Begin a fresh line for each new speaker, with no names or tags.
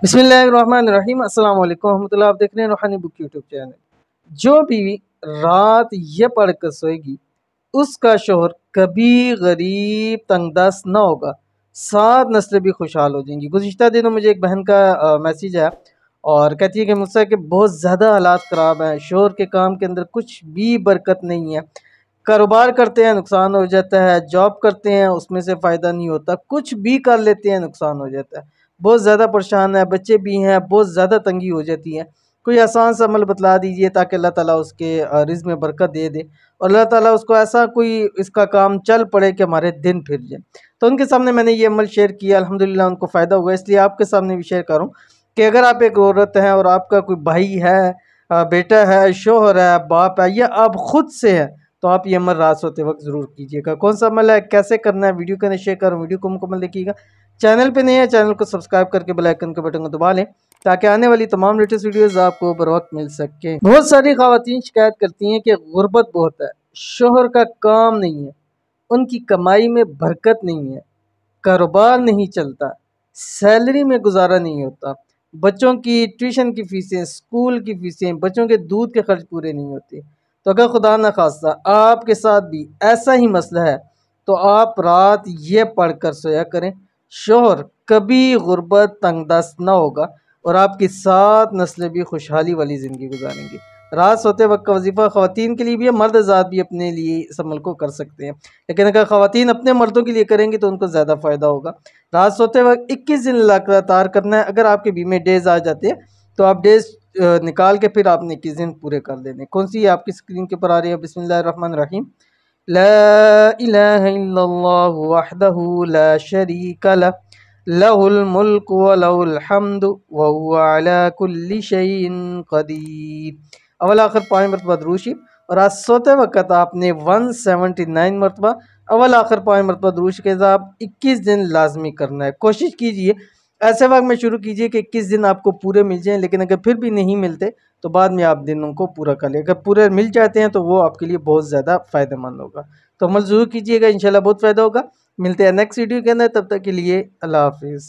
बिस्मिल्लाहिर्रहमानिर्रहीम अस्सलाम वालेकुम रहमतुल्लाह। आप देख रहे हैं रूहानी बुक यूट्यूब चैनल। जो बीवी रात ये पढ़कर सोएगी उसका शोहर कभी गरीब तंगदस्त ना होगा, 7 नस्लें भी खुशहाल हो जाएंगी। गुज़िश्ता दिनों मुझे एक बहन का मैसेज आया और कहती है कि मुझसे कि बहुत ज़्यादा हालात ख़राब हैं, शोहर के काम के अंदर कुछ भी बरकत नहीं है, कारोबार करते हैं नुकसान हो जाता है, जॉब करते हैं उसमें से फ़ायदा नहीं होता, कुछ भी कर लेते हैं नुकसान हो जाता है, बहुत ज़्यादा परेशान है, बच्चे भी हैं, बहुत ज़्यादा तंगी हो जाती है। कोई आसान सा अमल बतला दीजिए ताकि अल्लाह ताला उसके रिज़्क़ में बरकत दे दे और अल्लाह ताला उसको ऐसा कोई इसका काम चल पड़े कि हमारे दिन फिर जाए। तो उनके सामने मैंने ये अमल शेयर किया, अल्हम्दुलिल्लाह उनको फ़ायदा हुआ, इसलिए आपके सामने भी शेयर करूँ कि अगर आप एक औरत हैं और आपका कोई भाई है, बेटा है, शौहर है, बाप है या आप खुद से है, तो आप ये अमल रात सोते वक्त ज़रूर कीजिएगा। कौन सा अमल है, कैसे करना है, वीडियो को शेयर करूँ, वीडियो को मुकम्मल देखिएगा। चैनल पे नहीं है, चैनल को सब्सक्राइब करके बेल आइकन के बटन को दबा लें ताकि आने वाली तमाम लेटेस्ट वीडियोस आपको बर वक्त मिल सके। बहुत सारी ख़वातीन शिकायत करती हैं कि गुर्बत बहुत है, शोहर का काम नहीं है, उनकी कमाई में बरकत नहीं है, कारोबार नहीं चलता, सैलरी में गुजारा नहीं होता, बच्चों की ट्यूशन की फ़ीसें, स्कूल की फ़ीसें, बच्चों के दूध के खर्च पूरे नहीं होते। तो अगर खुदा न खास्ता आपके साथ भी ऐसा ही मसला है तो आप रात ये पढ़ कर सोया करें, शोहर कभी गुर्बत तंगदस्त ना होगा और आपकी 7 नस्लें भी खुशहाली वाली ज़िंदगी गुजारेंगी। रात सोते वक्त का वजीफ़ा ख़वातीन के लिए भी है, मर्द ज़ात भी अपने लिए इस अमल को कर सकते हैं, लेकिन अगर ख़वातीन अपने मर्दों के लिए करेंगी तो उनको ज़्यादा फ़ायदा होगा। रात सोते वक्त 21 दिन लगातार करना है। अगर आपके बीच में डेज़ आ जाते हैं तो आप डेज़ निकाल के फिर आपने 21 दिन पूरे कर देने। कौन सी आपकी स्क्रीन के ऊपर आ रही है? बिस्मिल्लाहिर्रहमानिर्रहीम। ला इलाहा इल्लल्लाहु वहदहु ला शरीका लह, लहुल मुल्कु व लहुल हम्दु व हुवा अला कुल्ली शैइन क़दीर। अव्वल आखिर 5 मरतबा दुरूद शरीफ और आज सोते वक्त आपने 179 मरतबा अव्वल आखिर 5 मरतबा दुरूद शरीफ के साथ 21 दिन लाजमी करना है। कोशिश कीजिए ऐसे वक्त में शुरू कीजिए कि 21 दिन आपको पूरे मिल जाएं, लेकिन अगर फिर भी नहीं मिलते तो बाद में आप दिनों को पूरा कर लें। अगर पूरे मिल जाते हैं तो वो आपके लिए बहुत ज़्यादा फ़ायदेमंद होगा, तो अमल ज़रूर कीजिएगा, इंशाल्लाह बहुत फ़ायदा होगा। मिलते हैं नेक्स्ट वीडियो के अंदर, तब तक के लिए अल्लाह हाफिज़।